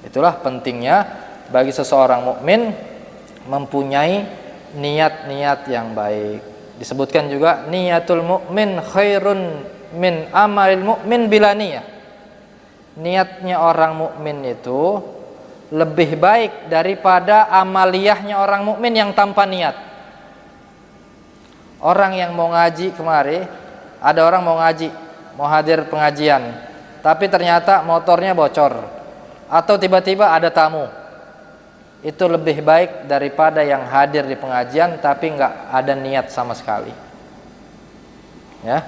Itulah pentingnya bagi seseorang mukmin mempunyai niat-niat yang baik. Disebutkan juga niatul mukmin khairun min amalil mukmin bila niyah. Niatnya orang mukmin itu lebih baik daripada amaliyahnya orang mukmin yang tanpa niat. Orang yang mau ngaji kemari, ada orang mau ngaji, mau hadir pengajian, tapi ternyata motornya bocor atau tiba-tiba ada tamu. Itu lebih baik daripada yang hadir di pengajian tapi nggak ada niat sama sekali. Ya,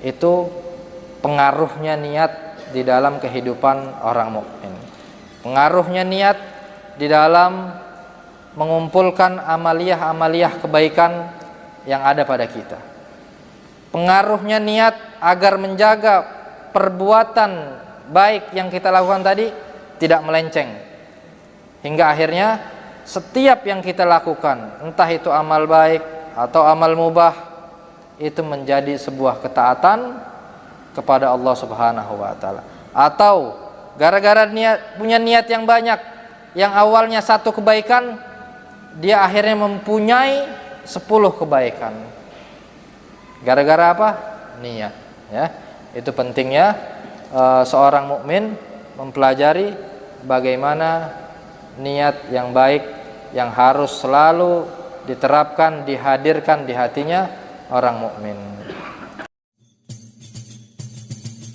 itu pengaruhnya niat di dalam kehidupan orang mukmin. Pengaruhnya niat di dalam mengumpulkan amaliyah-amaliyah kebaikan yang ada pada kita. Pengaruhnya niat agar menjaga perbuatan baik yang kita lakukan tadi tidak melenceng, hingga akhirnya setiap yang kita lakukan, entah itu amal baik atau amal mubah, itu menjadi sebuah ketaatan kepada Allah Subhanahu wa taala. Atau gara-gara punya niat yang banyak, yang awalnya satu kebaikan, dia akhirnya mempunyai 10 kebaikan. Gara-gara apa? Niat, ya. Itu pentingnya seorang mukmin mempelajari bagaimana niat yang baik yang harus selalu diterapkan, dihadirkan di hatinya orang mukmin.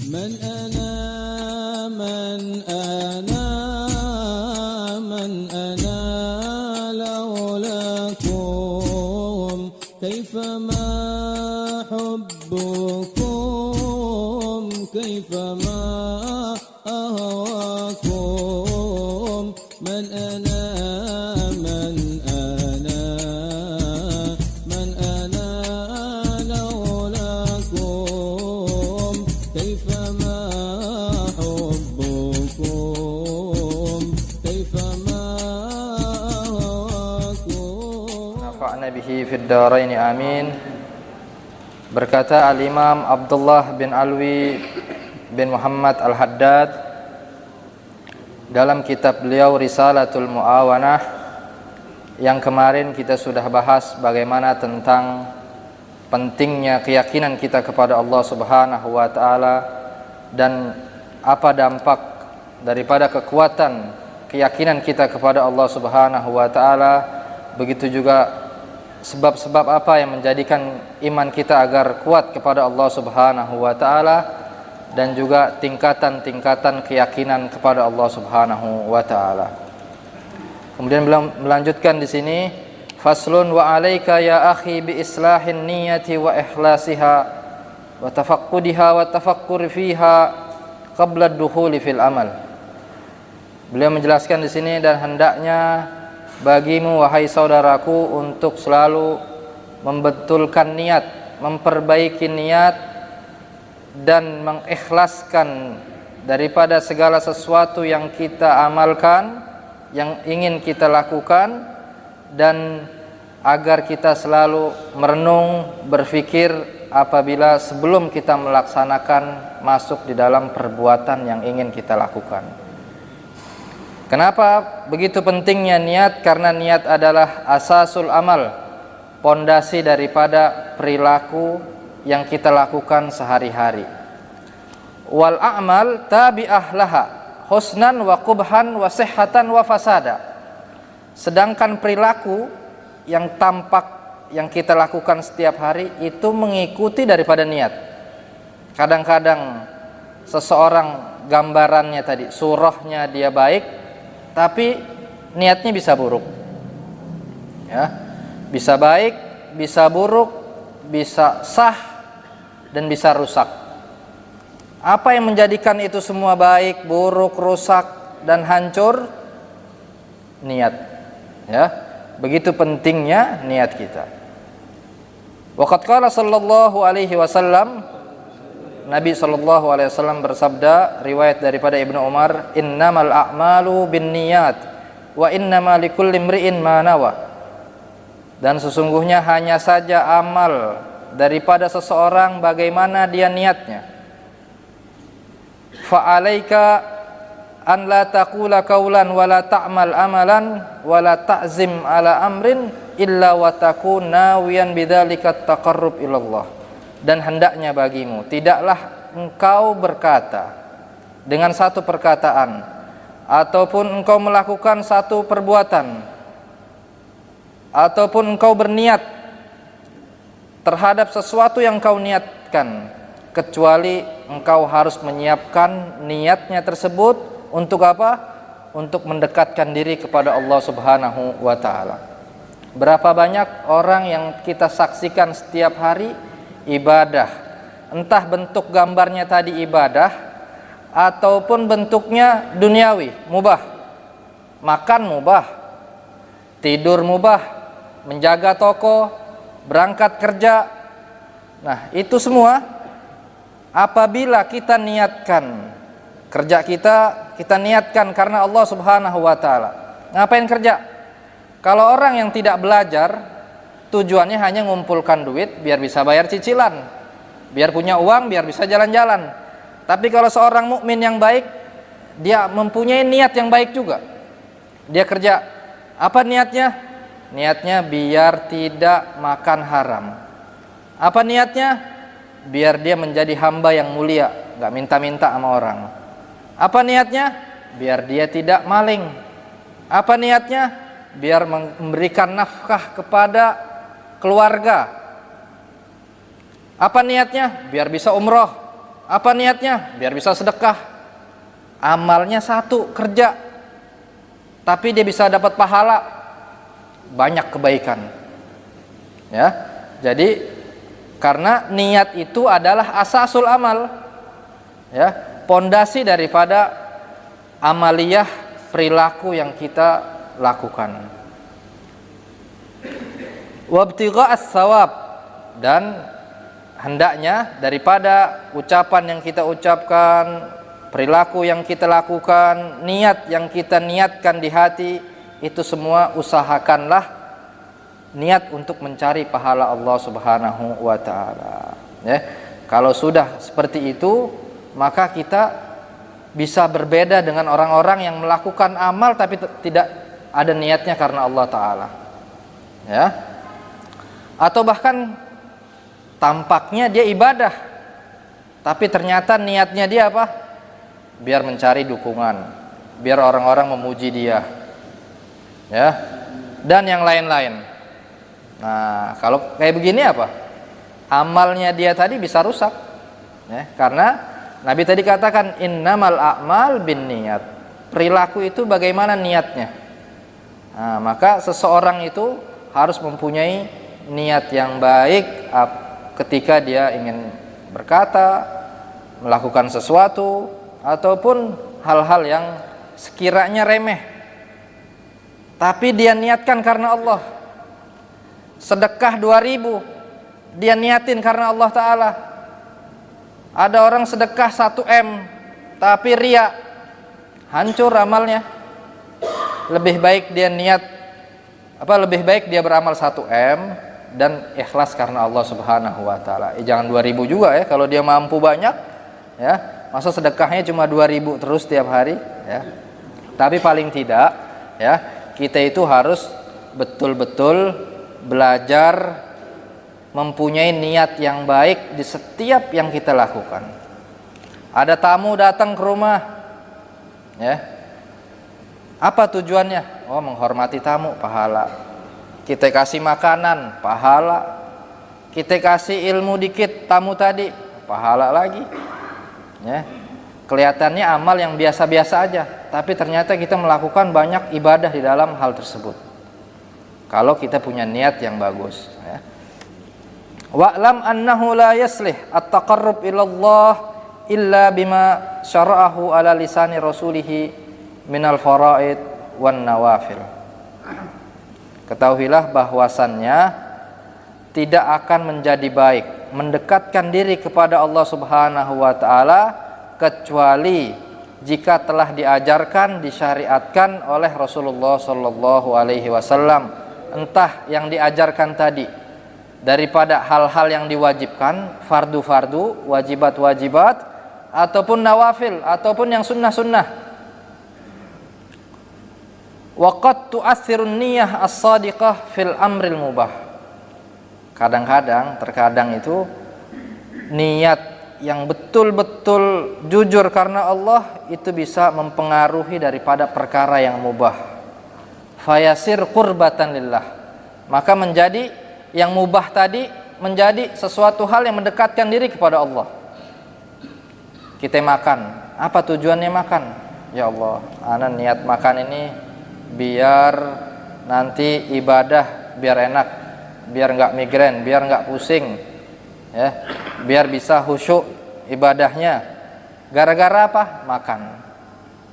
Man ana laulakum kaifama hubbukum kaifama ahwakum man ana laulakum kaifama hubbukum kaifama ahwakum nafa'na bihi fid dharain amin. Berkata Al-Imam Abdullah bin Alwi bin Muhammad Al-Haddad dalam kitab beliau Risalatul Mu'awanah, yang kemarin kita sudah bahas bagaimana tentang pentingnya keyakinan kita kepada Allah Subhanahu wa taala dan apa dampak daripada kekuatan keyakinan kita kepada Allah Subhanahu wa taala, begitu juga sebab-sebab apa yang menjadikan iman kita agar kuat kepada Allah Subhanahu wa taala, dan juga tingkatan-tingkatan keyakinan kepada Allah Subhanahu wa taala. Kemudian beliau melanjutkan di sini, faslun wa 'alaika ya akhi bi islahin niyyati wa ikhlasiha wa tafaqqudiha wa tafakkur fiha qabla ad-dukhuli fil amal. Beliau menjelaskan di sini, dan hendaknya bagimu wahai saudaraku untuk selalu membetulkan niat, memperbaiki niat dan mengikhlaskan daripada segala sesuatu yang kita amalkan, yang ingin kita lakukan, dan agar kita selalu merenung, berfikir apabila sebelum kita melaksanakan masuk di dalam perbuatan yang ingin kita lakukan. Kenapa begitu pentingnya niat? Karena niat adalah asasul amal, pondasi daripada perilaku yang kita lakukan sehari-hari. Wal a'mal tabi'ah laha husnan wa qubhan wa sihhatan wa fasada. Sedangkan perilaku yang tampak yang kita lakukan setiap hari itu mengikuti daripada niat. Kadang-kadang seseorang gambarannya tadi, surahnya dia baik, tapi niatnya bisa buruk, ya, bisa baik, bisa buruk, bisa sah, dan bisa rusak. Apa yang menjadikan itu semua baik, buruk, rusak, dan hancur? Niat, ya. Begitu pentingnya niat kita. Waqad qala sallallahu alaihi wasallam, Nabi sallallahu alaihi wasallam bersabda, riwayat daripada Ibnu Umar, innamal a'malu binniyat wa innamal likulli imri'in ma nawa. Dan sesungguhnya hanya saja amal daripada seseorang bagaimana dia niatnya. Fa 'alaika an la taqula qawlan wa la ta'mal amalan wa la ta'zim ala amrin illa wa takun nawiyan bidzalika taqarrub ilallah. Dan hendaknya bagimu tidaklah engkau berkata dengan satu perkataan ataupun engkau melakukan satu perbuatan ataupun engkau berniat terhadap sesuatu yang kau niatkan, kecuali engkau harus menyiapkan niatnya tersebut untuk apa? Untuk mendekatkan diri kepada Allah Subhanahu wa ta'ala. Berapa banyak orang yang kita saksikan setiap hari ibadah, entah bentuk gambarnya tadi ibadah ataupun bentuknya duniawi, mubah. Makan mubah, tidur mubah, menjaga toko, berangkat kerja. Nah, itu semua apabila kita niatkan kerja kita niatkan karena Allah Subhanahu wa ta'ala. Ngapain kerja? Kalau orang yang tidak belajar, tujuannya hanya ngumpulkan duit biar bisa bayar cicilan, biar punya uang, biar bisa jalan-jalan. Tapi kalau seorang mukmin yang baik, dia mempunyai niat yang baik juga. Dia kerja, apa niatnya? Niatnya biar tidak makan haram. Apa niatnya? Biar dia menjadi hamba yang mulia, gak minta-minta sama orang. Apa niatnya? Biar dia tidak maling. Apa niatnya? Biar memberikan nafkah kepada keluarga. Apa niatnya? Biar bisa umroh. Apa niatnya? Biar bisa sedekah. Amalnya satu, kerja, tapi dia bisa dapat pahala, banyak kebaikan. Ya, jadi karena niat itu adalah asasul amal, ya, pondasi daripada amaliyah perilaku yang kita lakukan. Wabtigha'as shawab, dan hendaknya daripada ucapan yang kita ucapkan, perilaku yang kita lakukan, niat yang kita niatkan di hati, itu semua usahakanlah niat untuk mencari pahala Allah Subhanahu wa ta'ala. Ya, kalau sudah seperti itu, maka kita bisa berbeda dengan orang-orang yang melakukan amal tapi tidak ada niatnya karena Allah ta'ala. Ya, atau bahkan tampaknya dia ibadah, tapi ternyata niatnya dia apa? Biar mencari dukungan, biar orang-orang memuji dia. Ya, dan yang lain-lain. Nah, kalau kayak begini apa? Amalnya dia tadi bisa rusak. Ya, karena Nabi tadi katakan innamal a'mal binniyat. Perilaku itu bagaimana niatnya. Nah, maka seseorang itu harus mempunyai niat yang baik ketika dia ingin berkata, melakukan sesuatu, ataupun hal-hal yang sekiranya remeh, tapi dia niatkan karena Allah. Sedekah 2.000, dia niatin karena Allah ta'ala. Ada orang sedekah 1 M, tapi riya, hancur amalnya. Lebih baik dia lebih baik dia beramal 1 M dan ikhlas karena Allah Subhanahu wa ta'ala. Jangan 2.000 juga ya, kalau dia mampu banyak, ya, masa sedekahnya cuma 2.000 terus tiap hari, ya. Tapi paling tidak, ya, kita itu harus betul-betul belajar mempunyai niat yang baik di setiap yang kita lakukan. Ada tamu datang ke rumah, ya, apa tujuannya? Oh, menghormati tamu, pahala. Kita kasih makanan, pahala. Kita kasih ilmu dikit tamu tadi, pahala lagi. Ya, kelihatannya amal yang biasa-biasa aja, tapi ternyata kita melakukan banyak ibadah di dalam hal tersebut. Kalau kita punya niat yang bagus, ya. Wa'lam annahu la yaslih at-taqarrub ilallah illa bima syara'ahu ala lisani rasulih minal faraid wan nawafil. Ketahuilah bahwasannya tidak akan menjadi baik mendekatkan diri kepada Allah Subhanahu wa ta'ala kecuali jika telah diajarkan, disyariatkan oleh Rasulullah sallallahu alaihi wasallam, entah yang diajarkan tadi daripada hal-hal yang diwajibkan, fardu-fardu, wajibat-wajibat, ataupun nawafil, ataupun yang sunnah-sunnah. Wa qad tu'athirun niyyah as-shadiqah fil amril mubah. Terkadang itu niat yang betul-betul jujur karena Allah itu bisa mempengaruhi daripada perkara yang mubah. Fayasir qurbatan lillah. Maka menjadi yang mubah tadi menjadi sesuatu hal yang mendekatkan diri kepada Allah. Kita makan, apa tujuannya makan? Ya Allah, ana niat makan ini biar nanti ibadah biar enak, biar enggak migrain, biar enggak pusing, ya, biar bisa khusyuk ibadahnya. Gara-gara apa? Makan.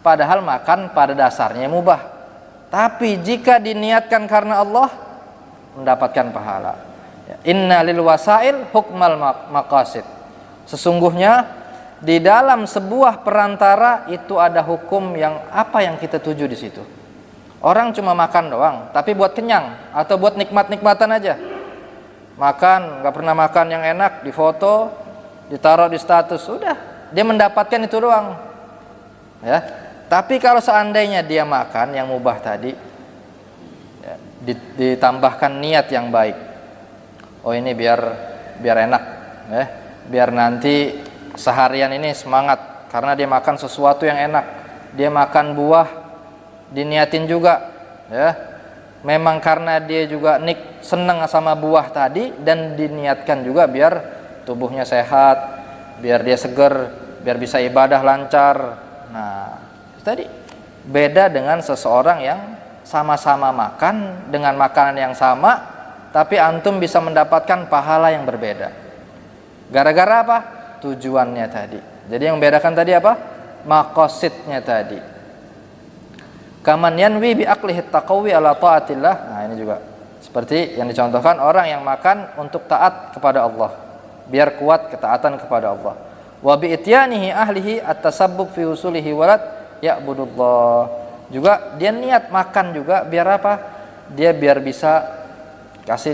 Padahal makan pada dasarnya mubah. Tapi jika diniatkan karena Allah, mendapatkan pahala. Inna lil wasail hukmal maqasid. Sesungguhnya di dalam sebuah perantara itu ada hukum yang apa yang kita tuju di situ. Orang cuma makan doang, tapi buat kenyang atau buat nikmat-nikmatan aja. Makan, nggak pernah makan yang enak, difoto, ditaruh di status, sudah, dia mendapatkan itu doang. Ya. Tapi kalau seandainya dia makan yang mubah tadi, ya, ditambahkan niat yang baik. Oh ini biar enak, ya. Biar nanti seharian ini semangat karena dia makan sesuatu yang enak. Dia makan buah, diniatin juga, ya. Memang karena dia juga senang sama buah tadi dan diniatkan juga biar tubuhnya sehat, biar dia seger, biar bisa ibadah lancar. Nah, tadi beda dengan seseorang yang sama-sama makan dengan makanan yang sama, tapi antum bisa mendapatkan pahala yang berbeda. Gara-gara apa? Tujuannya tadi. Jadi yang membedakan tadi apa? Maqasidnya tadi. Kaman yanwi bi aqlihi taqawi ala taatillah. Nah, ini juga seperti yang dicontohkan orang yang makan untuk taat kepada Allah, biar kuat ketaatan kepada Allah. Wa bi ityanihi ahlihi at-tasabbub fi usulihi walad ya'budullah. Juga dia niat makan juga biar apa? Dia biar bisa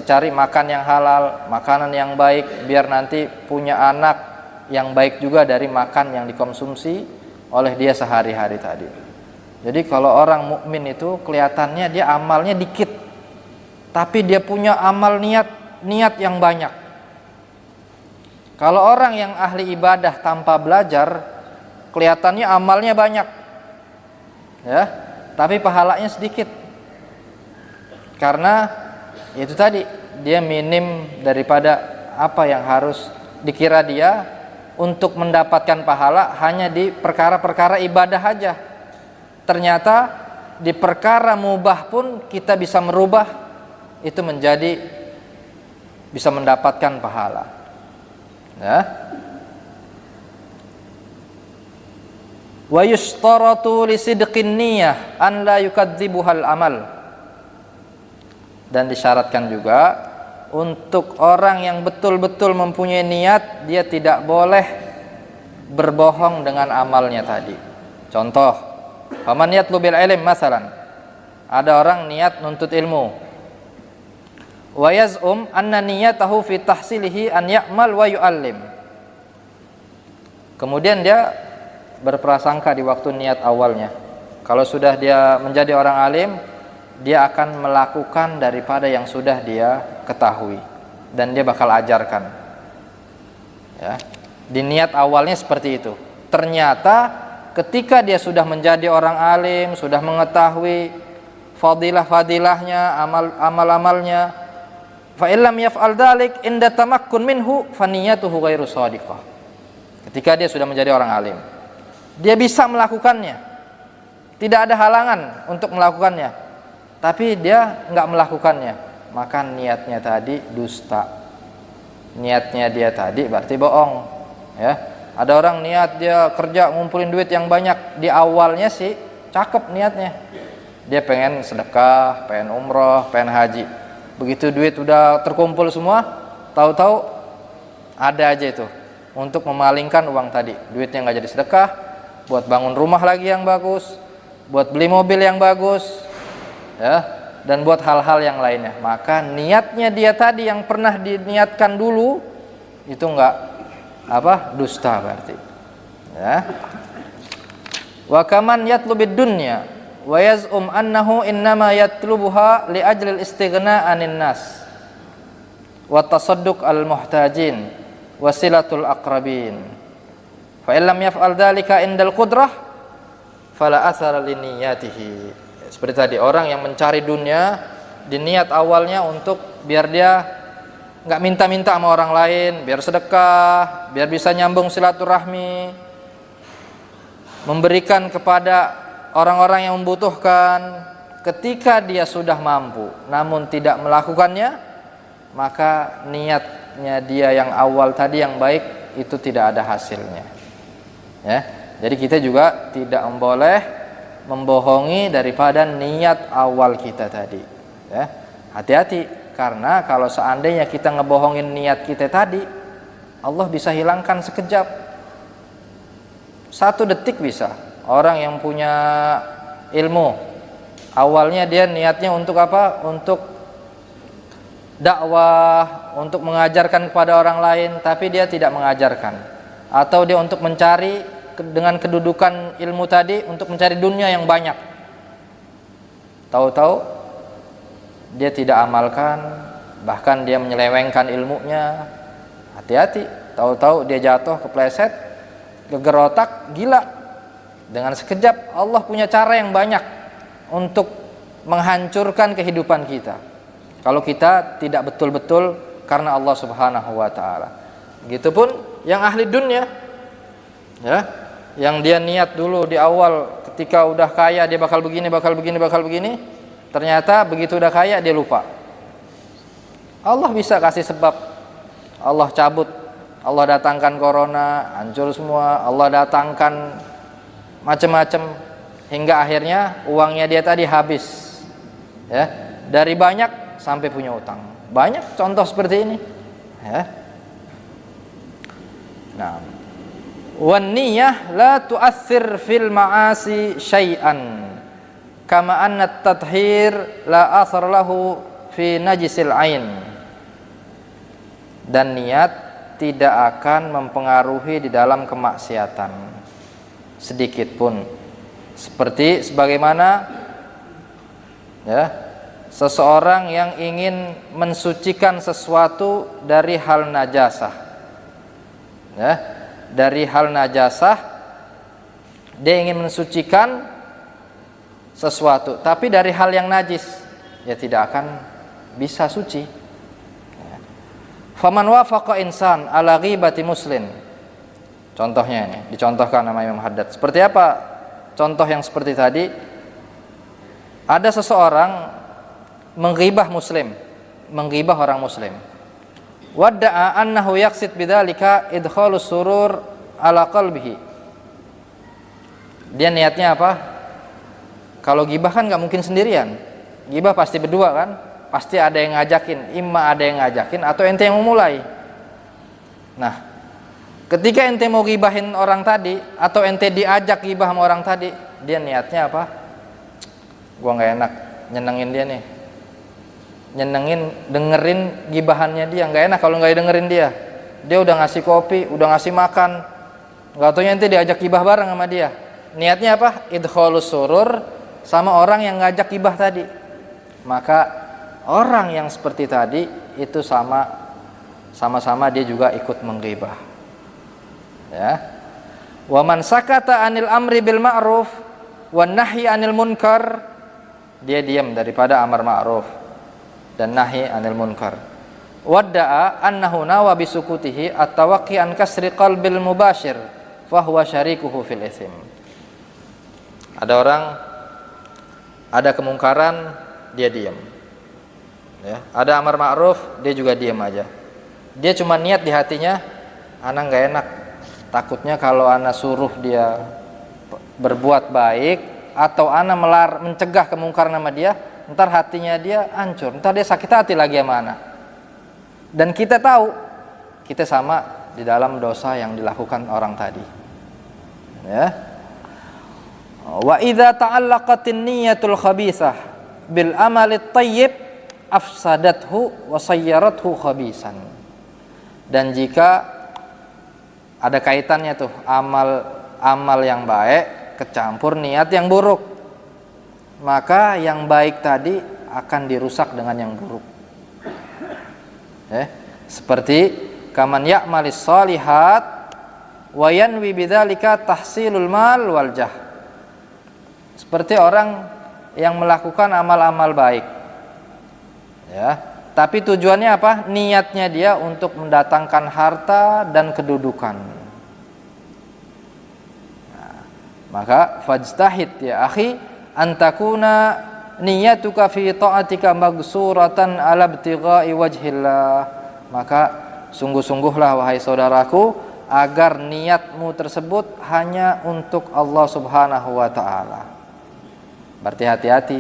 cari makan yang halal, makanan yang baik, biar nanti punya anak yang baik juga dari makan yang dikonsumsi oleh dia sehari-hari tadi. Jadi kalau orang mukmin itu kelihatannya dia amalnya dikit, tapi dia punya amal niat yang banyak. Kalau orang yang ahli ibadah tanpa belajar, kelihatannya amalnya banyak, ya, tapi pahalanya sedikit. Karena itu tadi dia minim daripada apa yang harus dikira dia untuk mendapatkan pahala hanya di perkara-perkara ibadah aja. Ternyata di perkara mubah pun kita bisa merubah itu menjadi bisa mendapatkan pahala. Ya. Wa yustaratu li sidqin niyyah an la yukadzibuhal amal. Dan disyaratkan juga untuk orang yang betul-betul mempunyai niat, dia tidak boleh berbohong dengan amalnya tadi. Contoh, faman yatlubil ilm masalan. Ada orang niat nuntut ilmu. Wa yaz'um anna niyatahu fi tahsilihi an ya'mal wa yu'allim. Kemudian dia berprasangka di waktu niat awalnya, kalau sudah dia menjadi orang alim, dia akan melakukan daripada yang sudah dia ketahui dan dia bakal ajarkan. Ya. Di niat awalnya seperti itu. Ternyata ketika dia sudah menjadi orang alim, sudah mengetahui fadilah-fadilahnya, amal-amalnya, fa illam yaf'al dzalik inda tamakkun minhu fa niyyatuhu ghairu shadiqah. Ketika dia sudah menjadi orang alim, dia bisa melakukannya. Tidak ada halangan untuk melakukannya. Tapi dia enggak melakukannya, maka niatnya tadi dusta. Niatnya dia tadi berarti bohong, ya. Ada orang niat dia kerja ngumpulin duit yang banyak, di awalnya sih cakep niatnya. Dia pengen sedekah, pengen umroh, pengen haji. Begitu duit udah terkumpul semua, tahu-tahu ada aja itu untuk memalingkan uang tadi. Duitnya enggak jadi sedekah, buat bangun rumah lagi yang bagus, buat beli mobil yang bagus, ya, dan buat hal-hal yang lainnya. Maka niatnya dia tadi yang pernah diniatkan dulu itu enggak dusta berarti, ya. Wa kaman yatlubid dunya wa yaz'um annahu innama yatlubuha li ajli al-istighna 'anil nas wa tasadduq al-muhtajin wa silatul aqrabin. Fa illam yaf'al dzalika indal qudrah fala athara li niyyatihi. Seperti tadi, orang yang mencari dunia di niat awalnya untuk biar dia nggak minta-minta sama orang lain, biar sedekah, biar bisa nyambung silaturahmi, memberikan kepada orang-orang yang membutuhkan. Ketika dia sudah mampu namun tidak melakukannya, maka niatnya dia yang awal tadi yang baik itu tidak ada hasilnya, ya. Jadi kita juga tidak boleh membohongi daripada niat awal kita tadi, ya. Hati-hati, karena kalau seandainya kita ngebohongin niat kita tadi, Allah bisa hilangkan sekejap, 1 detik bisa. Orang yang punya ilmu, awalnya dia niatnya untuk apa? Untuk dakwah, untuk mengajarkan kepada orang lain, tapi dia tidak mengajarkan. Atau dia untuk mencari, dengan kedudukan ilmu tadi, untuk mencari dunia yang banyak. Tahu-tahu dia tidak amalkan, bahkan dia menyelewengkan ilmunya. Hati-hati, tahu-tahu dia jatuh, kepleset, geger otak, gila. Dengan sekejap Allah punya cara yang banyak untuk menghancurkan kehidupan kita kalau kita tidak betul-betul karena Allah Subhanahu wa taala. Begitupun yang ahli dunia, ya, yang dia niat dulu di awal ketika udah kaya dia bakal begini, bakal begini, bakal begini, ternyata begitu udah kaya dia lupa. Allah bisa kasih sebab, Allah cabut, Allah datangkan corona, hancur semua, Allah datangkan macam-macam, hingga akhirnya uangnya dia tadi habis, ya, dari banyak sampai punya utang. Banyak contoh seperti ini, ya. Nah, wan niyah la tu'athir fil ma'asi syai'an kama anna at-tathhir la athar lahu fi najisil ain. Dan niat tidak akan mempengaruhi di dalam kemaksiatan sedikit pun, seperti sebagaimana, ya, seseorang yang ingin mensucikan sesuatu dari hal najasah, ya, dari hal najasah dia ingin mensucikan sesuatu, tapi dari hal yang najis ya tidak akan bisa suci. Faman wafaqa insan ala ghibati muslim. Contohnya ini dicontohkan nama Imam Haddad. Seperti apa contoh yang seperti tadi? Ada seseorang menghibah muslim, menghibah orang muslim. Wadda'a annahu yaqsid bidzalika idkhalus surur ala qalbihi. Dia niatnya apa? Kalau gibah kan nggak mungkin sendirian. Gibah pasti berdua kan? Pasti ada yang ngajakin, imma ada yang ngajakin atau ente yang memulai. Nah, ketika ente mau gibahin orang tadi atau ente diajak gibah sama orang tadi, dia niatnya apa? Gua nggak enak nyenengin dia nih, nyenengin dengerin gibahannya dia. Nggak enak kalau nggak dengerin dia. Dia udah ngasih kopi, udah ngasih makan, nggak taunya ente diajak gibah bareng sama dia. Niatnya apa? Idkhalus surur sama orang yang ngajak gibah tadi. Maka orang yang seperti tadi itu sama-sama dia juga ikut menggibah, ya. Wa man sakata anil amri bil ma'ruf wan nahyi anil munkar, dia diam daripada amar ma'ruf dan nahi anil munkar. Wadda'a annahu nawa bisukutihi at-tawaqqi an kasri qalbil mubashir fa huwa syarikuhu fil itsm. Ada orang ada kemungkaran, dia diam. Ya, ada amar ma'ruf, dia juga diam aja. Dia cuma niat di hatinya, ana nggak enak, takutnya kalau ana suruh dia berbuat baik atau ana mencegah kemungkaran sama dia, ntar hatinya dia hancur, ntar dia sakit hati lagi sama ana. Dan kita tahu kita sama di dalam dosa yang dilakukan orang tadi, ya. Wa idza ta'allaqatin niyatul khabithah bil amalit thayyib afsadathu wa sayyarathu khabisan. Dan jika ada kaitannya tuh amal yang baik kecampur niat yang buruk, maka yang baik tadi akan dirusak dengan yang buruk. Seperti kaman ya'malis shalihat wa yanwi bidzalika tahsilul mal wal jah. Seperti orang yang melakukan amal-amal baik, tapi tujuannya apa? Niatnya dia untuk mendatangkan harta dan kedudukan. Maka fajtahid ya akhi antakuna niyatuka fi ta'atika magsuratan ala ibtigha'i wajhillah. Maka sungguh-sungguhlah wahai saudaraku agar niatmu tersebut hanya untuk Allah Subhanahu wa taala. Berarti hati-hati,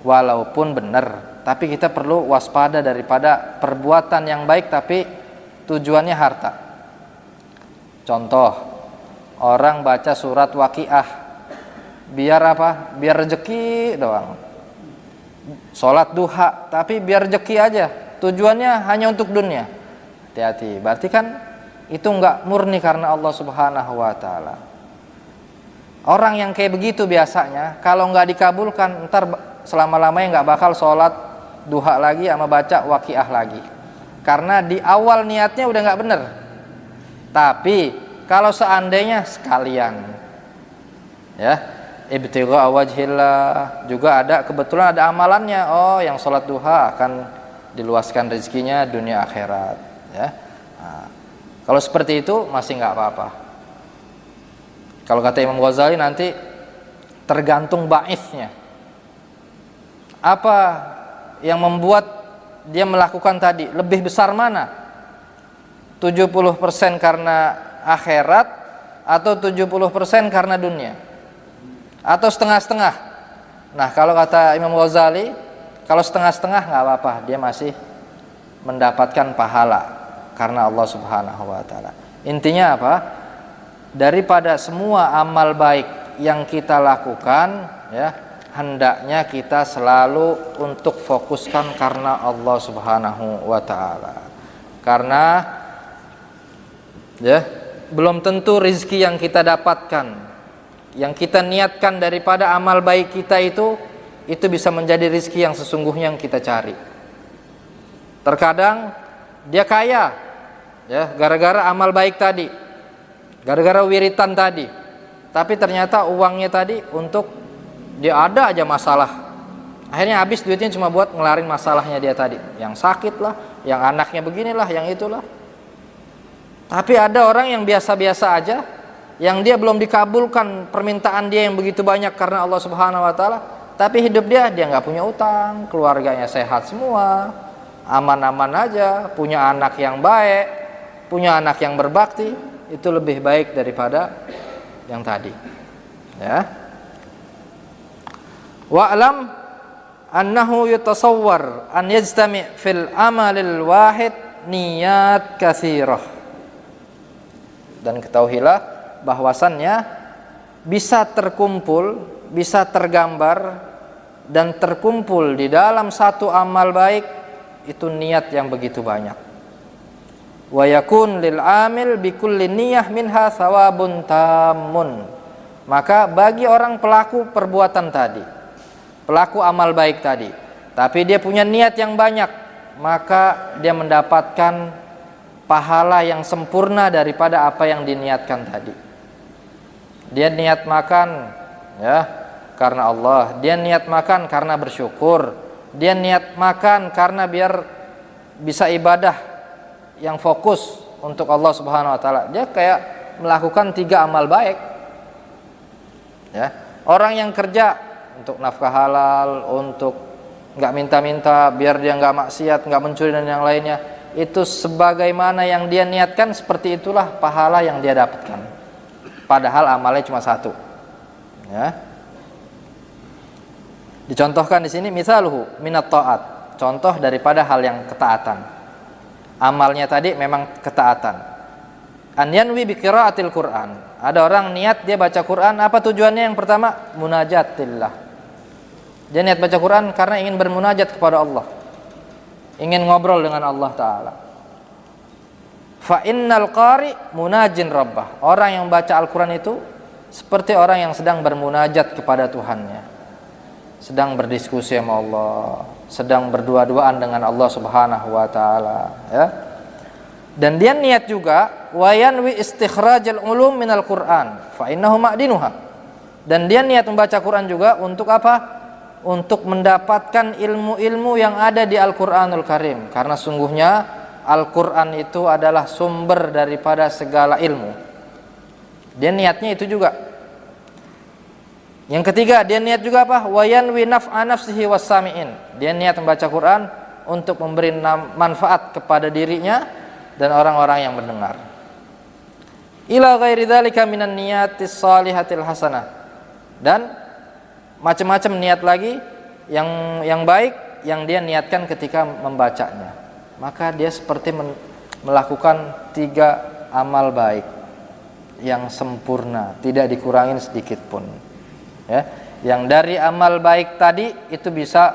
walaupun benar, tapi kita perlu waspada daripada perbuatan yang baik tapi tujuannya harta. Contoh, orang baca surat Waqiah biar apa? Biar rezeki doang. Sholat duha tapi biar rezeki aja, tujuannya hanya untuk dunia. Hati-hati, berarti kan itu enggak murni karena Allah Subhanahu wa taala. Orang yang kayak begitu biasanya kalau enggak dikabulkan, ntar selama-lamanya enggak bakal sholat duha lagi sama baca Waqiah lagi. Karena di awal niatnya udah enggak bener. Tapi kalau seandainya sekalian ibtigha wajhillah, juga ada kebetulan ada amalannya, yang sholat duha akan diluaskan rezekinya dunia akhirat, Nah, kalau seperti itu masih nggak apa-apa. Kalau kata Imam Ghazali nanti tergantung baisnya. Apa yang membuat dia melakukan tadi? Lebih besar mana? 70% karena akhirat atau 70% karena dunia? Atau setengah-setengah? Nah, kalau kata Imam Ghazali, kalau setengah-setengah nggak apa-apa, dia masih mendapatkan pahala karena Allah Subhanahu wa taala. Intinya apa? Daripada semua amal baik yang kita lakukan, hendaknya kita selalu untuk fokuskan karena Allah Subhanahu wa taala. Karena belum tentu rezeki yang kita dapatkan, yang kita niatkan daripada amal baik kita itu bisa menjadi rezeki yang sesungguhnya yang kita cari. Terkadang dia kaya, gara-gara amal baik tadi, gara-gara wiritan tadi, tapi ternyata uangnya tadi untuk dia ada aja masalah, akhirnya habis duitnya cuma buat ngelarin masalahnya dia tadi, yang sakit lah, yang anaknya beginilah, yang itulah. Tapi ada orang yang biasa-biasa aja, yang dia belum dikabulkan permintaan dia yang begitu banyak karena Allah Subhanahu wa taala, tapi hidup dia nggak punya utang, keluarganya sehat semua, aman-aman aja, punya anak yang baik, punya anak yang berbakti, itu lebih baik daripada yang tadi. Wa'lam annahu yutasawwar an yajtami' fil amalil wahid niyat katsirah. Dan ketahuilah bahwasannya bisa terkumpul, bisa tergambar dan terkumpul di dalam satu amal baik itu niat yang begitu banyak. Wa yakun lil amil bi kulli niyyah minha thawabun tamun. Maka bagi orang pelaku perbuatan tadi, pelaku amal baik tadi, tapi dia punya niat yang banyak, maka dia mendapatkan pahala yang sempurna daripada apa yang diniatkan tadi. Dia niat makan karena Allah, dia niat makan karena bersyukur, dia niat makan karena biar bisa ibadah yang fokus untuk Allah Subhanahu wa taala. Dia kayak melakukan 3 amal baik. Orang yang kerja untuk nafkah halal, untuk nggak minta-minta, biar dia nggak maksiat, nggak mencuri dan yang lainnya, itu sebagaimana yang dia niatkan, seperti itulah pahala yang dia dapatkan. Padahal amalnya cuma 1. Dicontohkan di sini misaluhu minat ta'at, contoh daripada hal yang ketaatan. Amalnya tadi memang ketaatan. An yanwi bi qiraatil Qur'an. Ada orang niat dia baca Quran, apa tujuannya? Yang pertama, munajatillah. Dia niat baca Quran karena ingin bermunajat kepada Allah, ingin ngobrol dengan Allah Ta'ala. Fa innal qari munajin rabbah. Orang yang baca Al-Quran itu seperti orang yang sedang bermunajat kepada Tuhannya. sedang berdiskusi sama Allah, sedang berdua-duaan dengan Allah Subhanahu wa taala, ya. Dan dia niat juga wayanwi istikhrajal ulum minal Qur'an fa innahu ma'dinuha. Dan dia niat membaca Quran juga untuk apa? Untuk mendapatkan ilmu-ilmu yang ada di Al-Qur'anul Karim, karena sungguhnya Al-Qur'an itu adalah sumber daripada segala ilmu. Dia niatnya itu juga. Yang ketiga, dia niat juga apa? Wayanwi naf'a nafsihi was-sami'in. Dia niat membaca Quran untuk memberi manfaat kepada dirinya dan orang-orang yang mendengar. Ila ghairi dzalika minan niyatis shalihatil hasanah. Dan macam-macam niat lagi yang baik yang dia niatkan ketika membacanya. Maka dia seperti melakukan 3 amal baik yang sempurna, tidak dikurangin sedikit pun. Ya, yang dari amal baik tadi itu bisa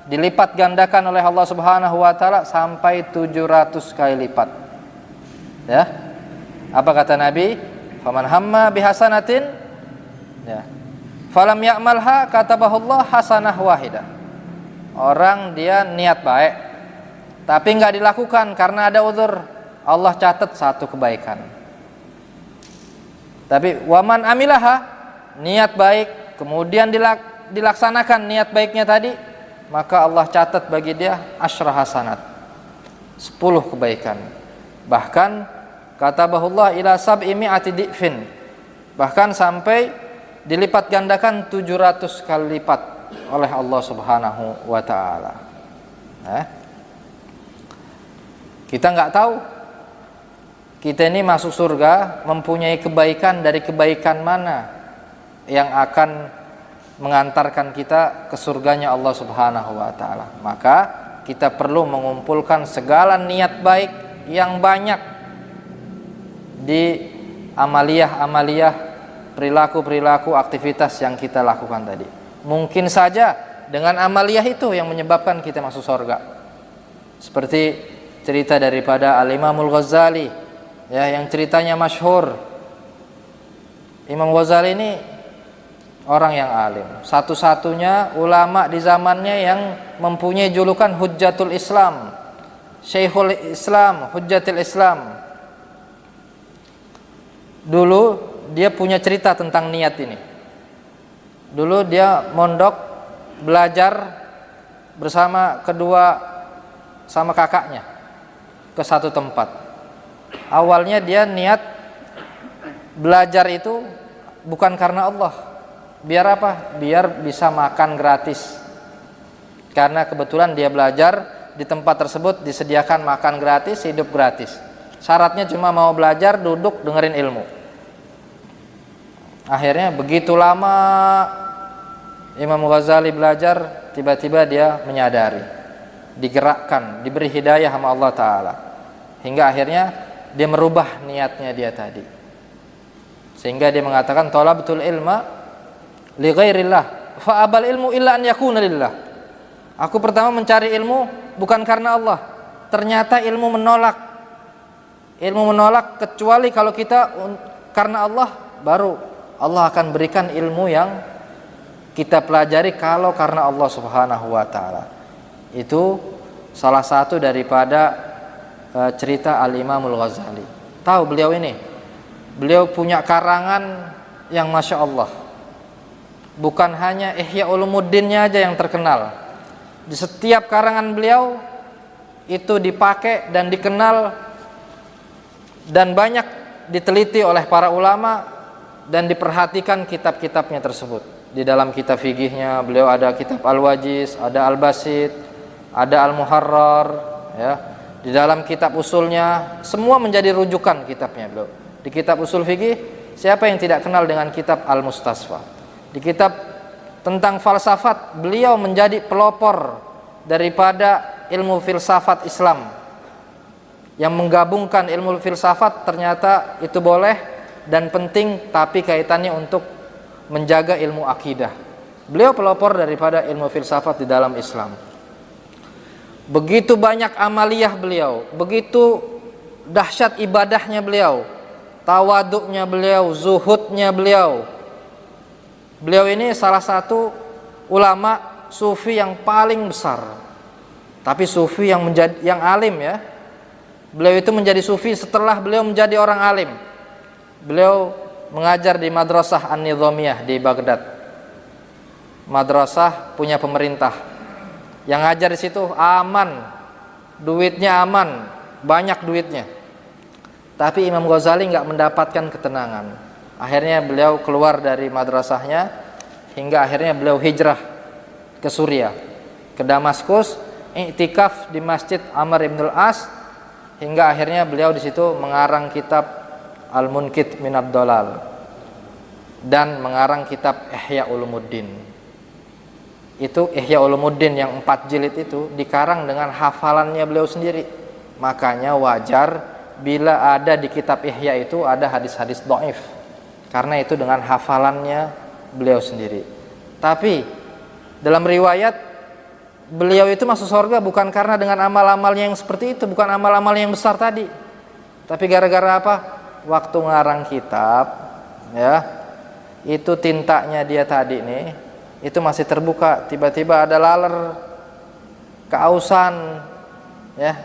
dilipat gandakan oleh Allah Subhanahu wa taala sampai 700 kali lipat. Ya. Apa kata Nabi? Faman hamma bihasanatin, ya, falam ya'malha katabahullah hasanah wahidah. Orang dia niat baik tapi enggak dilakukan karena ada uzur, Allah catat 1 kebaikan. Tapi waman amilaha, niat baik kemudian dilaksanakan niat baiknya tadi, maka Allah catat bagi dia 10 hasanat, 10 kebaikan. Bahkan katabahullah ila sab'i mi'ati di'fin, bahkan sampai dilipat gandakan 700 kali lipat oleh Allah Subhanahu wa taala. Kita enggak tahu kita ini masuk surga mempunyai kebaikan dari kebaikan mana yang akan mengantarkan kita ke surganya Allah Subhanahu wa taala. Maka kita perlu mengumpulkan segala niat baik yang banyak di amaliyah-amaliyah, perilaku-perilaku, aktivitas yang kita lakukan tadi. Mungkin saja dengan amaliyah itu yang menyebabkan kita masuk surga. Seperti cerita daripada Al-Imamul Ghazali, ya, yang ceritanya masyhur. Imam Ghazali ini orang yang alim, satu-satunya ulama di zamannya yang mempunyai julukan Hujjatul Islam, Syekhul Islam, Hujjatul Islam. Dulu dia punya cerita tentang niat ini. Dulu dia mondok belajar bersama sama kakaknya ke satu tempat. Awalnya dia niat belajar itu bukan karena Allah. Biar apa? Biar bisa makan gratis. Karena kebetulan dia belajar di tempat tersebut disediakan makan gratis, hidup gratis. Syaratnya cuma mau belajar, duduk, dengerin ilmu. Akhirnya begitu lama Imam Ghazali belajar, tiba-tiba dia menyadari, digerakkan, diberi hidayah sama Allah Ta'ala, hingga akhirnya dia merubah niatnya dia tadi, sehingga dia mengatakan talabtul ilma li ghairillah fa abal ilmu illa an yakuna lillah. Aku pertama mencari ilmu bukan karena Allah. Ternyata ilmu menolak kecuali kalau kita karena Allah, baru Allah akan berikan ilmu yang kita pelajari kalau karena Allah Subhanahu wa taala. Itu salah satu daripada cerita Al-Imamul Ghazali. Tahu beliau ini? Beliau punya karangan yang Masya Allah. Bukan hanya Ihya Ulumuddinnya aja yang terkenal. Di setiap karangan beliau itu dipakai dan dikenal dan banyak diteliti oleh para ulama dan diperhatikan kitab-kitabnya tersebut. Di dalam kitab fikihnya beliau ada kitab Al-Wajiz, ada Al-Basit, ada Al-Muharrar, ya. Di dalam kitab usulnya semua menjadi rujukan kitabnya beliau. Di kitab usul fikih, siapa yang tidak kenal dengan kitab Al-Mustasfa? Di kitab tentang falsafat, beliau menjadi pelopor daripada ilmu filsafat Islam. Yang menggabungkan ilmu filsafat ternyata itu boleh dan penting, tapi kaitannya untuk menjaga ilmu akidah. Beliau pelopor daripada ilmu filsafat di dalam Islam. Begitu banyak amaliyah beliau, begitu dahsyat ibadahnya beliau, tawaduknya beliau, zuhudnya beliau. Beliau ini salah satu ulama sufi yang paling besar, tapi sufi yang alim ya. Beliau itu menjadi sufi setelah beliau menjadi orang alim. Beliau mengajar di Madrasah An-Nizamiyah di Baghdad. Madrasah punya pemerintah. Yang ngajar di situ aman, duitnya aman, banyak duitnya. Tapi Imam Ghazali nggak mendapatkan ketenangan. Akhirnya beliau keluar dari madrasahnya, hingga akhirnya beliau hijrah ke Suriah, ke Damaskus, iktikaf di Masjid Amr ibn al-As, hingga akhirnya beliau di situ mengarang kitab Al-Munqidh min ad-Dhalal dan mengarang kitab Ihya Ulumuddin. Itu Ihya Ulumuddin yang 4 jilid itu dikarang dengan hafalannya beliau sendiri. Makanya wajar bila ada di kitab Ihya itu ada hadis-hadis dhaif, karena itu dengan hafalannya beliau sendiri. Tapi dalam riwayat beliau itu masuk surga bukan karena dengan amal-amalnya yang seperti itu, bukan amal-amal yang besar tadi, tapi gara-gara apa? Waktu ngarang kitab ya, itu tintanya dia tadi nih itu masih terbuka, tiba-tiba ada laler, keausan ya.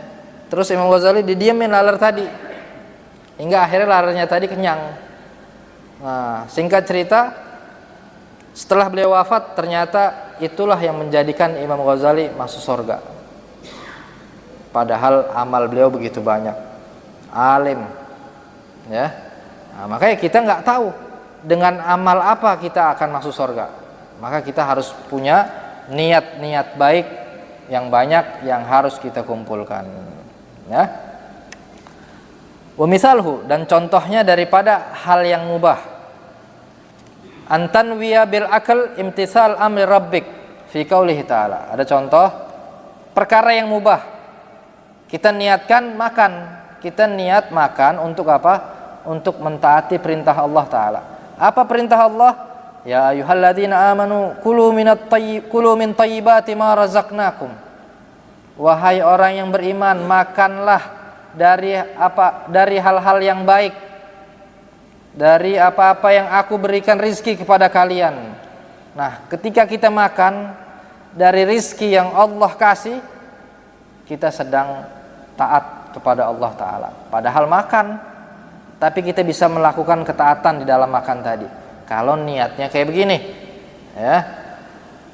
Terus Imam Ghazali didiamin laler tadi, hingga akhirnya lalernya tadi kenyang. Nah, singkat cerita, setelah beliau wafat ternyata itulah yang menjadikan Imam Ghazali masuk surga. Padahal amal beliau begitu banyak, alim ya. Nah, makanya kita nggak tahu dengan amal apa kita akan masuk surga. Maka kita harus punya niat-niat baik yang banyak yang harus kita kumpulkan ya. Wa misalhu, dan contohnya daripada hal yang mubah, antanwiya bil akal imtisal amri rabbik fi qaulihi ta'ala. Ada contoh perkara yang mubah, kita niatkan makan, kita niat makan untuk apa? Untuk mentaati perintah Allah Ta'ala. Apa perintah Allah? Ya ayyuhalladzina amanu kulu min thayyibati ma razaqnakum. Wahai orang yang beriman, makanlah dari hal-hal yang baik, dari apa-apa yang aku berikan rizki kepada kalian. Nah, ketika kita makan dari rizki yang Allah kasih, kita sedang taat kepada Allah Ta'ala. Padahal makan, tapi kita bisa melakukan ketaatan di dalam makan tadi kalau niatnya kayak begini ya.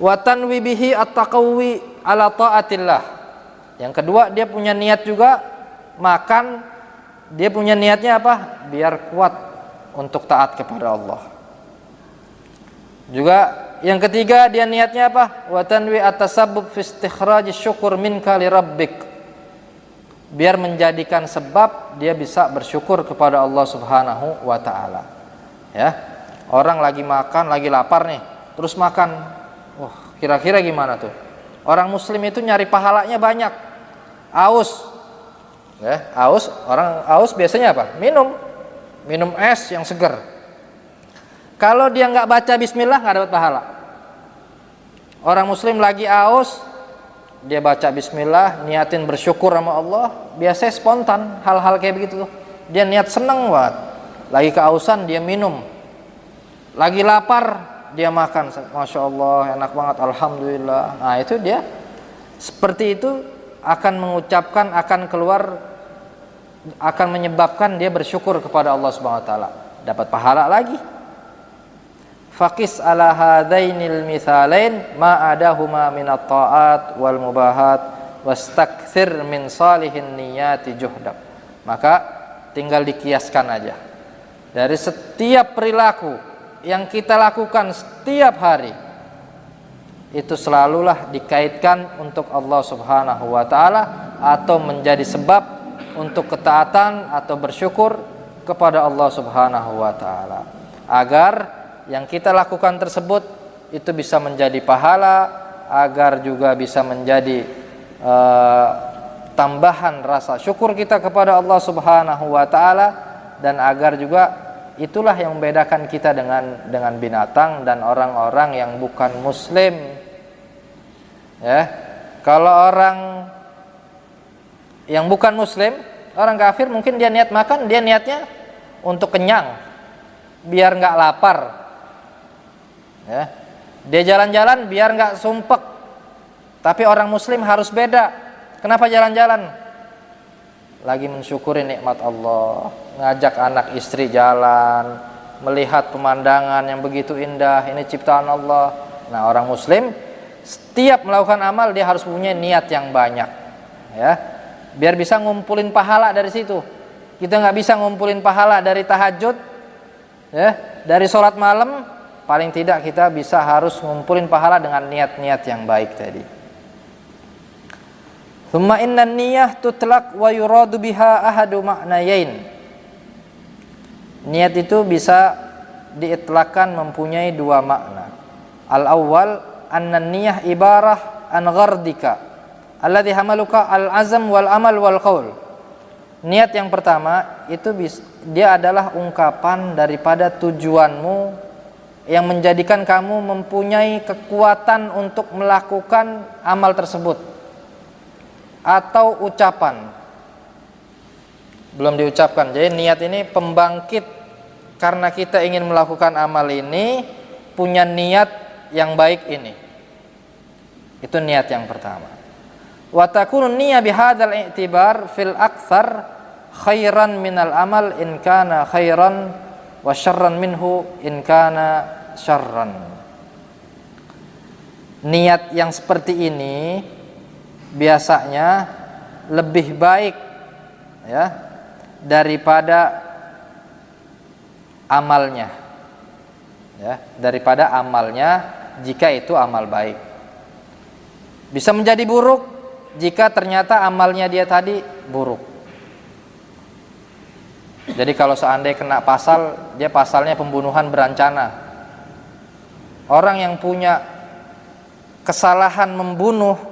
Wa tanwi bihi at-taqawwi ala taatillah. Yang kedua, dia punya niat juga makan, dia punya niatnya apa? Biar kuat untuk taat kepada Allah. Juga yang ketiga, dia niatnya apa? Wa tanwi at-tasabbub fi istikhraj syukur minka li rabbik. Biar menjadikan sebab dia bisa bersyukur kepada Allah Subhanahu wa taala. Ya. Orang lagi makan, lagi lapar nih, terus makan. Wah, kira-kira gimana tuh? Orang muslim itu nyari pahalanya banyak. Aus. Ya, orang aus biasanya apa? Minum es yang segar. Kalau dia nggak baca bismillah nggak dapat pahala. Orang muslim lagi aus, dia baca bismillah, niatin bersyukur sama Allah, biasanya spontan hal-hal kayak begitu tuh. Dia niat seneng banget. Lagi keausan dia minum. Lagi lapar dia makan. Masya Allah, enak banget, alhamdulillah. Nah, itu dia seperti itu akan mengucapkan, akan menyebabkan dia bersyukur kepada Allah Subhanahu wa taala, dapat pahala lagi. Faqis ala hadainil mithalain ma adahuma minat ta'at wal mubahat wastakthir min salihin niyati juhdak. Maka tinggal dikiaskan aja dari setiap perilaku yang kita lakukan setiap hari, itu selalulah dikaitkan untuk Allah Subhanahu wa taala atau menjadi sebab untuk ketaatan atau bersyukur kepada Allah Subhanahu wa taala, agar yang kita lakukan tersebut itu bisa menjadi pahala, agar juga bisa menjadi tambahan rasa syukur kita kepada Allah Subhanahu wa taala, dan agar juga itulah yang membedakan kita dengan binatang dan orang-orang yang bukan muslim. Ya. Kalau orang yang bukan muslim, orang kafir, mungkin dia niat makan, dia niatnya untuk kenyang, biar nggak lapar. Ya. Dia jalan-jalan biar nggak sumpek, Tapi orang muslim harus beda. Kenapa jalan-jalan? Lagi mensyukuri nikmat Allah, ngajak anak istri jalan, melihat pemandangan yang begitu indah, ini ciptaan Allah. Nah, orang muslim setiap melakukan amal dia harus punya niat yang banyak, ya, biar bisa ngumpulin pahala dari situ. Kita nggak bisa ngumpulin pahala dari tahajud, ya, dari sholat malam. Paling tidak kita bisa harus ngumpulin pahala dengan niat-niat yang baik tadi. Thumma inna niyah tutlaq wa yuradu biha ahadu ma'nayain. Niat itu bisa diitlakkan mempunyai dua makna. Al-awwal anna niyah ibarah an ghardika alladhi hamaluka al-azam wal amal wal qaul. Niat yang pertama itu dia adalah ungkapan daripada tujuanmu yang menjadikan kamu mempunyai kekuatan untuk melakukan amal tersebut. Atau ucapan belum diucapkan. Jadi niat ini pembangkit karena kita ingin melakukan amal ini, punya niat yang baik ini. Itu niat yang pertama. Wa takunu niyyah bihadzal i'tibar fil aktsar khairan minal amal in kana khairan wa syarran minhu in kana syarran. Niat yang seperti ini biasanya lebih baik, ya, daripada amalnya, ya, daripada amalnya jika itu amal baik. Bisa menjadi buruk jika ternyata amalnya dia tadi buruk. Jadi kalau seandainya kena pasal, dia pasalnya pembunuhan berencana. Orang yang punya kesalahan membunuh,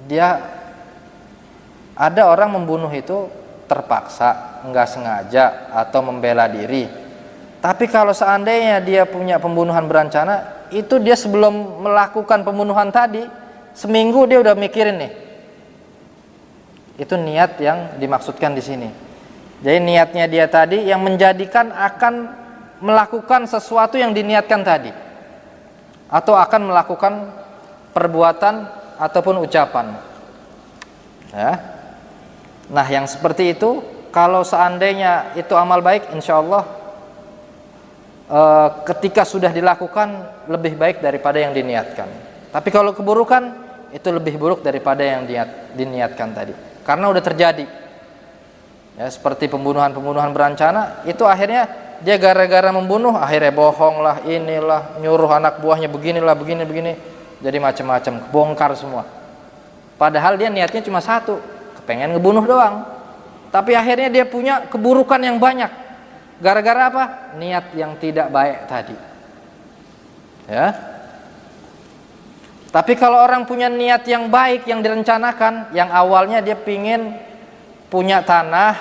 dia ada orang membunuh itu terpaksa, enggak sengaja atau membela diri. Tapi kalau seandainya dia punya pembunuhan berencana, itu dia sebelum melakukan pembunuhan tadi, seminggu dia udah mikirin nih. Itu niat yang dimaksudkan di sini. Jadi niatnya dia tadi yang menjadikan akan melakukan sesuatu yang diniatkan tadi, atau akan melakukan perbuatan ataupun ucapan, ya. Nah, yang seperti itu kalau seandainya itu amal baik, insya Allah ketika sudah dilakukan lebih baik daripada yang diniatkan. Tapi kalau keburukan itu lebih buruk daripada yang diniatkan tadi, karena udah terjadi, ya, seperti pembunuhan berencana. Itu akhirnya dia gara-gara membunuh akhirnya bohong lah, inilah, nyuruh anak buahnya beginilah, begini, jadi macam-macam, bongkar semua. Padahal dia niatnya cuma satu, kepengen ngebunuh doang. Tapi akhirnya dia punya keburukan yang banyak. Gara-gara apa? Niat yang tidak baik tadi, ya. Tapi kalau orang punya niat yang baik yang direncanakan, yang awalnya dia pingin punya tanah,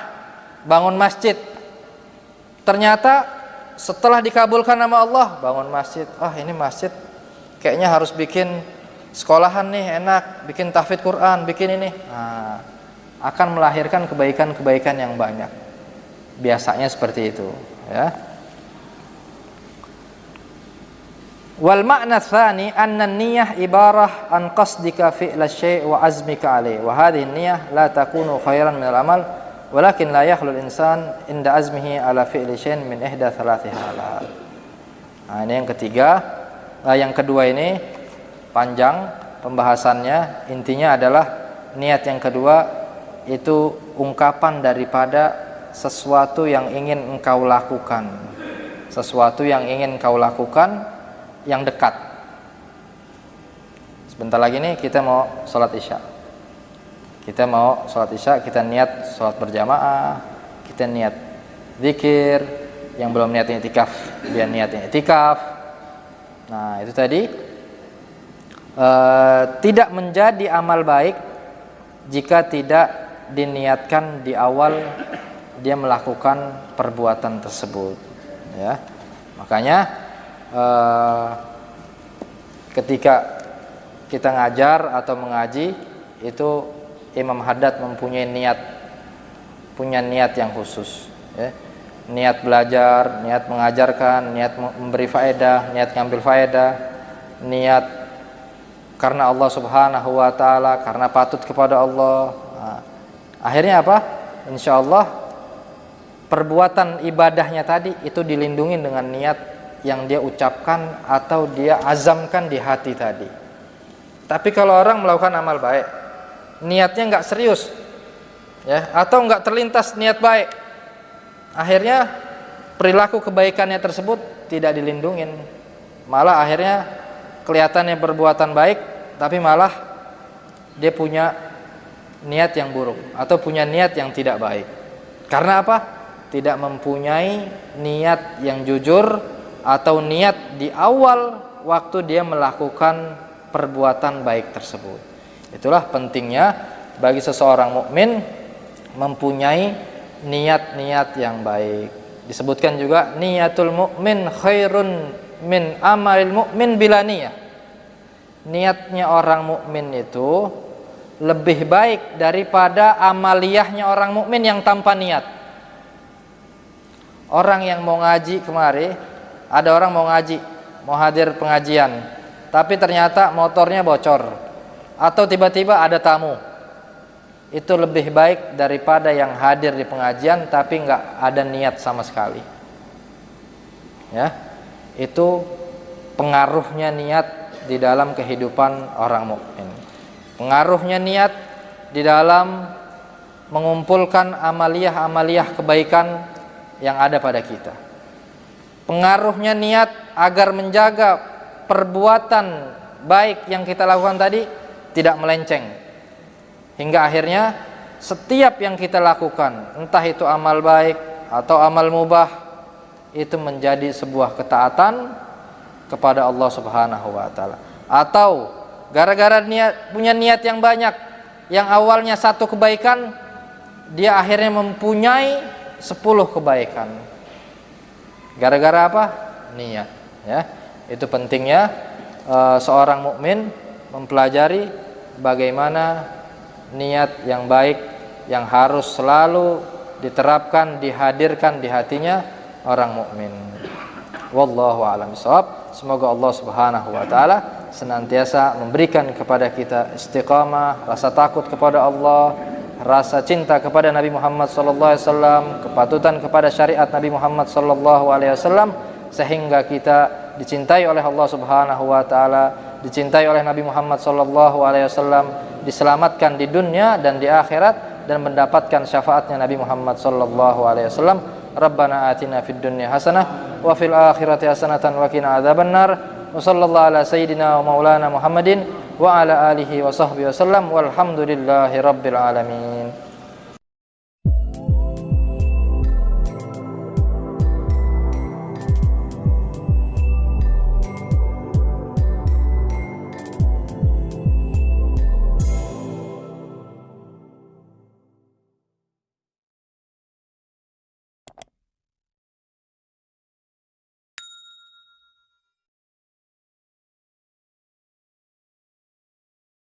bangun masjid. Ternyata setelah dikabulkan nama Allah, bangun masjid. Ah, ini masjid kayaknya harus bikin sekolahan nih, enak, bikin tahfidz Quran, bikin ini. Nah, akan melahirkan kebaikan-kebaikan yang banyak. Biasanya seperti itu, ya. Wal makna tsani anna niyyah ibarah an qasdika fi'la syai' wa azmika alaih. Wa hadhihi niyyah la takunu khairan min al-amal, walakin la yakhlu al-insan inda azmihi ala fi'li syai'in min ihda thalathi halat. Nah, ini yang ketiga. Yang kedua ini panjang pembahasannya. Intinya adalah niat yang kedua itu ungkapan daripada sesuatu yang ingin engkau lakukan, sesuatu yang ingin kau lakukan yang dekat. Sebentar lagi nih kita mau sholat isya. Kita niat sholat berjamaah, kita niat zikir. Yang belum niat i'tikaf, dia niat i'tikaf. Nah, itu tadi tidak menjadi amal baik jika tidak diniatkan di awal dia melakukan perbuatan tersebut, ya. Makanya ketika kita ngajar atau mengaji itu Imam Haddad mempunyai punya niat yang khusus, ya. Niat belajar, niat mengajarkan, niat memberi faedah, niat ngambil faedah, niat karena Allah Subhanahu wa taala, karena patut kepada Allah. Nah, akhirnya apa? Insya Allah perbuatan ibadahnya tadi itu dilindungi dengan niat yang dia ucapkan atau dia azamkan di hati tadi. Tapi kalau orang melakukan amal baik, niatnya nggak serius, ya, atau nggak terlintas niat baik, akhirnya perilaku kebaikannya tersebut tidak dilindungin. Malah akhirnya kelihatannya perbuatan baik, tapi malah dia punya niat yang buruk atau punya niat yang tidak baik. Karena apa? Tidak mempunyai niat yang jujur atau niat di awal waktu dia melakukan perbuatan baik tersebut. Itulah pentingnya bagi seseorang mukmin mempunyai niat-niat yang baik. Disebutkan juga niatul mukmin khairun min amalil mukmin bila niyah. Niatnya orang mukmin itu lebih baik daripada amaliyahnya orang mukmin yang tanpa niat. Orang yang mau ngaji kemari, ada orang mau ngaji, mau hadir pengajian, tapi ternyata motornya bocor atau tiba-tiba ada tamu. Itu lebih baik daripada yang hadir di pengajian tapi nggak ada niat sama sekali. Ya, itu pengaruhnya niat di dalam kehidupan orang mukmin. Pengaruhnya niat di dalam mengumpulkan amaliyah-amaliyah kebaikan yang ada pada kita. Pengaruhnya niat agar menjaga perbuatan baik yang kita lakukan tadi tidak melenceng. Hingga akhirnya setiap yang kita lakukan, entah itu amal baik atau amal mubah, itu menjadi sebuah ketaatan kepada Allah Subhanahu wa taala. Atau gara-gara punya niat yang banyak, yang awalnya satu kebaikan, dia akhirnya mempunyai 10 kebaikan. Gara-gara apa? Niat, ya. Itu pentingnya seorang mukmin mempelajari bagaimana niat yang baik yang harus selalu diterapkan, dihadirkan di hatinya orang mukmin. Wallahu a'lam bishawab. Semoga Allah Subhanahu wa taala senantiasa memberikan kepada kita istiqamah, rasa takut kepada Allah, rasa cinta kepada Nabi Muhammad sallallahu alaihi wasallam, kepatutan kepada syariat Nabi Muhammad sallallahu alaihi wasallam, sehingga kita dicintai oleh Allah Subhanahu wa taala, dicintai oleh Nabi Muhammad sallallahu alaihi wasallam, diselamatkan di dunia dan di akhirat, dan mendapatkan syafaatnya Nabi Muhammad sallallahu alaihi wasallam. Rabbana atina fid dunya hasanah wa fil akhirati hasanatan wa qina adzabannar. Wa sallallahu ala sayyidina wa maulana Muhammadin wa ala alihi wa sahbihi wasallam walhamdulillahi rabbil alamin.